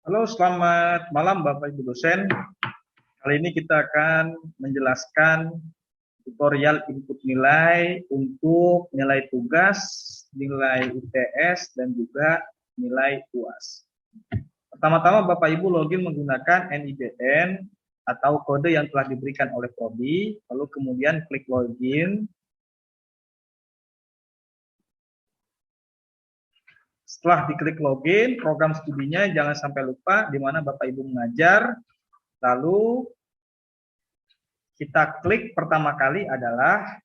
Halo, selamat malam Bapak Ibu dosen. Kali ini kita akan menjelaskan tutorial input nilai untuk nilai tugas, nilai UTS, dan juga nilai UAS. Pertama-tama Bapak Ibu login menggunakan NIBN atau kode yang telah diberikan oleh Prodi, lalu kemudian klik login. Setelah diklik login, program studinya jangan sampai lupa di mana Bapak Ibu mengajar. Lalu kita klik pertama kali adalah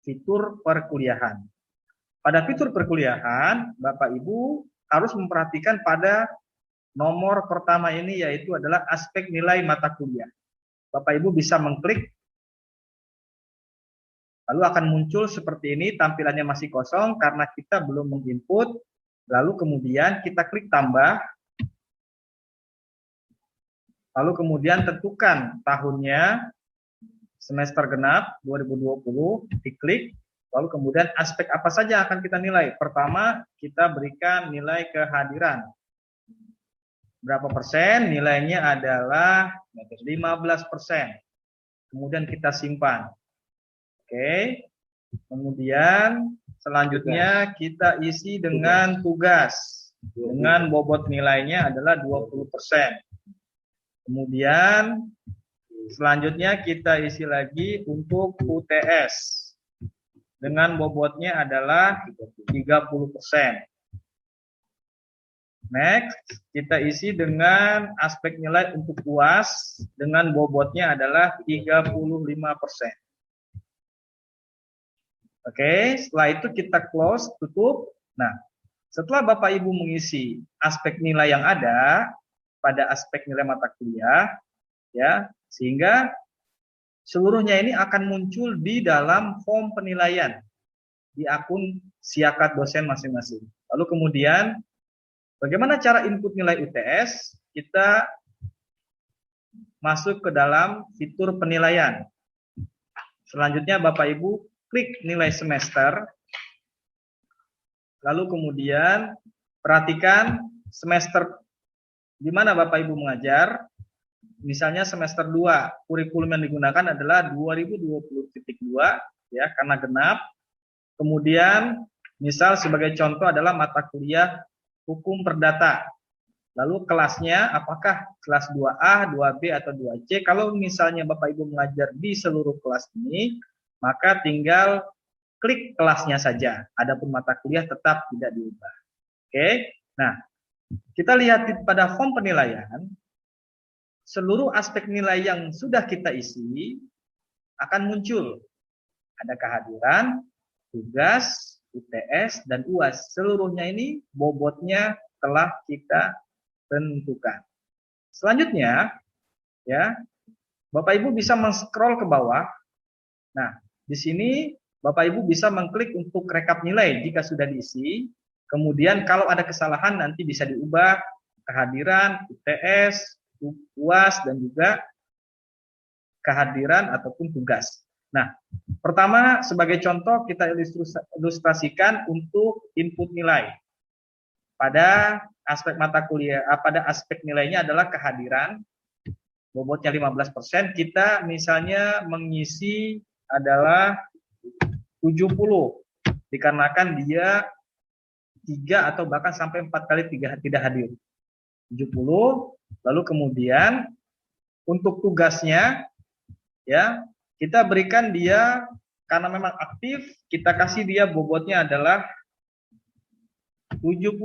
fitur perkuliahan. Pada fitur perkuliahan, Bapak Ibu harus memperhatikan pada nomor pertama ini, yaitu adalah aspek nilai mata kuliah. Bapak Ibu bisa mengklik, lalu akan muncul seperti ini, tampilannya masih kosong karena kita belum menginput. Lalu kemudian kita klik tambah, lalu kemudian tentukan tahunnya, semester genap 2020, diklik, lalu kemudian aspek apa saja akan kita nilai. Pertama, kita berikan nilai kehadiran. Berapa persen? Nilainya adalah 15%. Kemudian kita simpan. Oke. Kemudian selanjutnya kita isi dengan tugas. Dengan bobot nilainya adalah 20%. Kemudian selanjutnya kita isi lagi untuk UTS. Dengan bobotnya adalah 30%. Next, kita isi dengan aspek nilai untuk UAS dengan bobotnya adalah 35%. Oke, setelah itu kita close, tutup. Nah, setelah Bapak Ibu mengisi aspek nilai yang ada pada aspek nilai mata kuliah, ya, sehingga seluruhnya ini akan muncul di dalam form penilaian di akun Siakat dosen masing-masing. Lalu kemudian bagaimana cara input nilai UTS? Kita masuk ke dalam fitur penilaian. Selanjutnya Bapak Ibu klik nilai semester. Lalu kemudian perhatikan semester di mana Bapak Ibu mengajar. Misalnya semester 2, kurikulum yang digunakan adalah 2020.2 ya, karena genap. Kemudian misal sebagai contoh adalah mata kuliah hukum perdata. Lalu kelasnya apakah kelas 2A, 2B, atau 2C. Kalau misalnya Bapak Ibu mengajar di seluruh kelas ini, maka tinggal klik kelasnya saja. Adapun mata kuliah tetap tidak diubah. Oke. Nah, kita lihat pada form penilaian, seluruh aspek nilai yang sudah kita isi akan muncul. Ada kehadiran, tugas, UTS, dan UAS. Seluruhnya ini bobotnya telah kita tentukan. Selanjutnya, ya, Bapak Ibu bisa men-scroll ke bawah. Nah, di sini Bapak Ibu bisa mengklik untuk rekap nilai jika sudah diisi. Kemudian kalau ada kesalahan nanti bisa diubah kehadiran, UTS, UAS, dan juga kehadiran ataupun tugas. Nah, pertama sebagai contoh kita ilustrasikan untuk input nilai. Pada aspek mata kuliah, pada aspek nilainya adalah kehadiran, bobotnya 15%, kita misalnya mengisi adalah 70, dikarenakan dia 3 atau bahkan sampai 4 kali tidak hadir. 70, lalu kemudian untuk tugasnya, ya, kita berikan dia, karena memang aktif, kita kasih dia bobotnya adalah 75.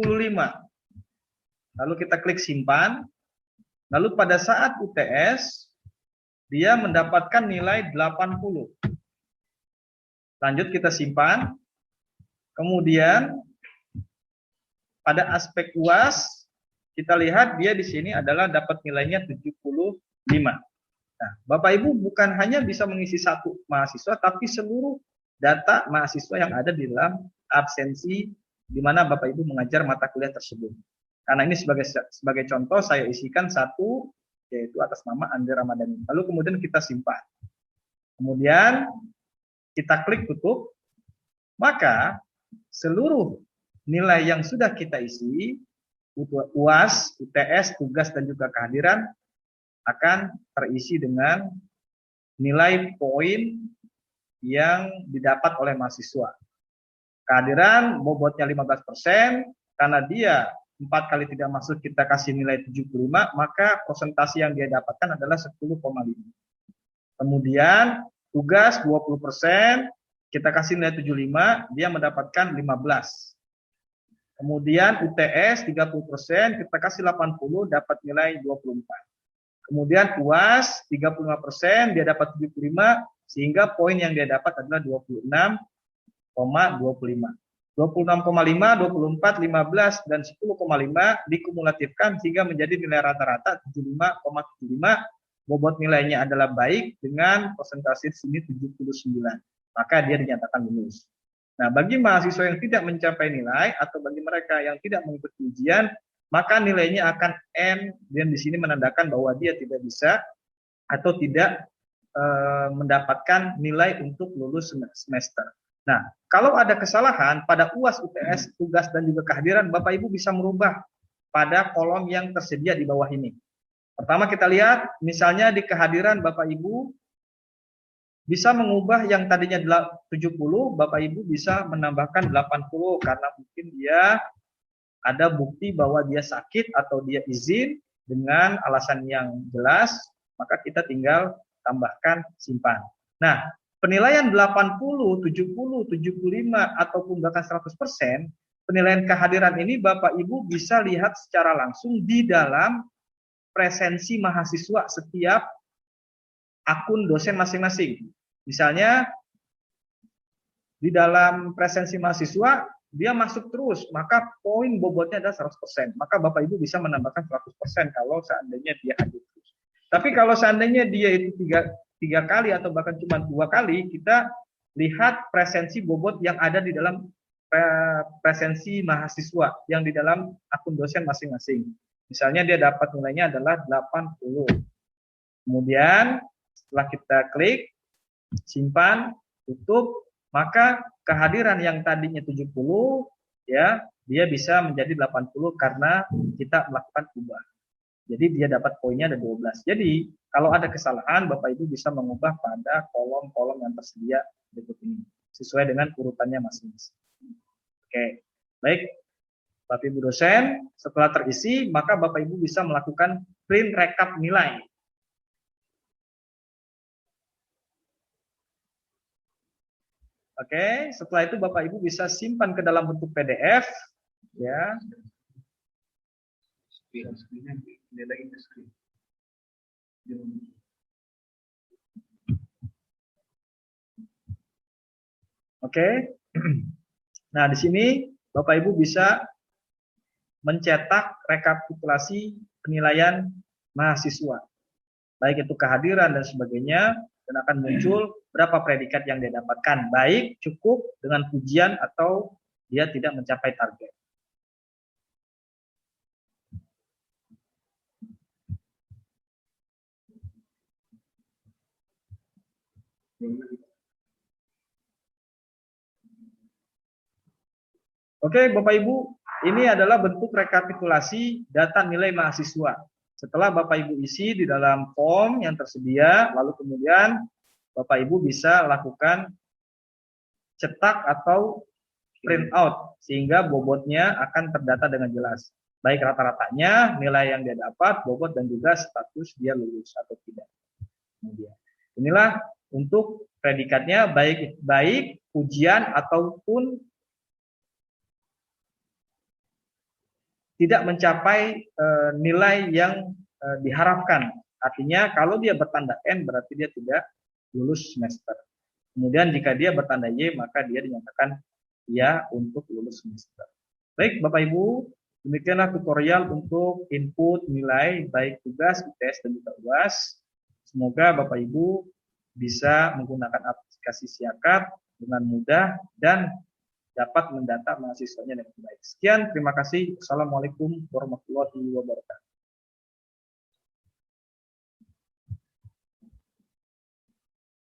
Lalu kita klik simpan. Lalu pada saat UTS, dia mendapatkan nilai 80. Lanjut kita simpan. Kemudian pada aspek UAS, kita lihat dia di sini adalah dapat nilainya 75. Nah, Bapak Ibu bukan hanya bisa mengisi satu mahasiswa, tapi seluruh data mahasiswa yang ada di dalam absensi di mana Bapak Ibu mengajar mata kuliah tersebut. Karena ini sebagai contoh saya isikan satu, yaitu atas nama Andi Ramadhani. Lalu kemudian kita simpan. Kemudian kita klik tutup, maka seluruh nilai yang sudah kita isi UAS, UTS, tugas dan juga kehadiran akan terisi dengan nilai poin yang didapat oleh mahasiswa. Kehadiran bobotnya 15%, karena dia 4 kali tidak masuk kita kasih nilai 75, maka persentase yang dia dapatkan adalah 10,5. Kemudian tugas 20%, kita kasih nilai 75, dia mendapatkan 15. Kemudian UTS 30%, kita kasih 80, dapat nilai 24. Kemudian UAS 35%, dia dapat 75, sehingga poin yang dia dapat adalah 26,25. 26,5, 24, 15, dan 10,5 dikumulatifkan sehingga menjadi nilai rata-rata 75,75. Bobot nilainya adalah baik dengan persentase sini 79. Maka dia dinyatakan lulus. Nah, bagi mahasiswa yang tidak mencapai nilai atau bagi mereka yang tidak mengikuti ujian, maka nilainya akan N, dan di sini menandakan bahwa dia tidak bisa atau tidak mendapatkan nilai untuk lulus semester. Nah, kalau ada kesalahan pada UAS, UTS, tugas, dan juga kehadiran, Bapak Ibu bisa merubah pada kolom yang tersedia di bawah ini. Pertama kita lihat, misalnya di kehadiran Bapak Ibu bisa mengubah yang tadinya 70, Bapak Ibu bisa menambahkan 80 karena mungkin dia ada bukti bahwa dia sakit atau dia izin dengan alasan yang jelas, maka kita tinggal tambahkan simpan. Nah, penilaian 80, 70, 75 ataupun bahkan 100%, penilaian kehadiran ini Bapak Ibu bisa lihat secara langsung di dalam presensi mahasiswa setiap akun dosen masing-masing. Misalnya di dalam presensi mahasiswa dia masuk terus, maka poin bobotnya adalah 100%. Maka Bapak Ibu bisa menambahkan 100% kalau seandainya dia hadir terus. Tapi kalau seandainya dia itu tiga kali atau bahkan cuma 2 kali, kita lihat presensi bobot yang ada di dalam presensi mahasiswa yang di dalam akun dosen masing-masing. Misalnya dia dapat nilainya adalah 80. Kemudian setelah kita klik, simpan, tutup, maka kehadiran yang tadinya 70, ya, dia bisa menjadi 80 karena kita melakukan ubah. Jadi dia dapat poinnya ada 12. Jadi kalau ada kesalahan, Bapak Ibu bisa mengubah pada kolom-kolom yang tersedia berikut ini, sesuai dengan urutannya masing-masing. Oke, baik. Bapak Ibu dosen, setelah terisi, maka Bapak Ibu bisa melakukan print rekap nilai. Oke, setelah itu Bapak Ibu bisa simpan ke dalam bentuk PDF, ya. Oke. Nah, di sini Bapak Ibu bisa mencetak rekapitulasi penilaian mahasiswa, baik itu kehadiran dan sebagainya, dan akan muncul berapa predikat yang dia dapatkan, baik cukup dengan pujian atau dia tidak mencapai target. Oke, Bapak Ibu, ini adalah bentuk rekapitulasi data nilai mahasiswa. Setelah Bapak Ibu isi di dalam form yang tersedia, lalu kemudian Bapak Ibu bisa lakukan cetak atau print out, sehingga bobotnya akan terdata dengan jelas. Baik rata-ratanya, nilai yang dia dapat, bobot, dan juga status dia lulus atau tidak. Kemudian, inilah untuk predikatnya, baik ujian ataupun tidak mencapai nilai yang diharapkan. Artinya kalau dia bertanda N berarti dia tidak lulus semester. Kemudian jika dia bertanda Y maka dia dinyatakan ya untuk lulus semester. Baik Bapak Ibu, demikianlah tutorial untuk input nilai baik tugas, UTS dan juga UAS. Semoga Bapak Ibu bisa menggunakan aplikasi Siakap dengan mudah dan dapat mendata mahasiswanya dengan baik. Sekian, terima kasih. Assalamualaikum warahmatullahi wabarakatuh.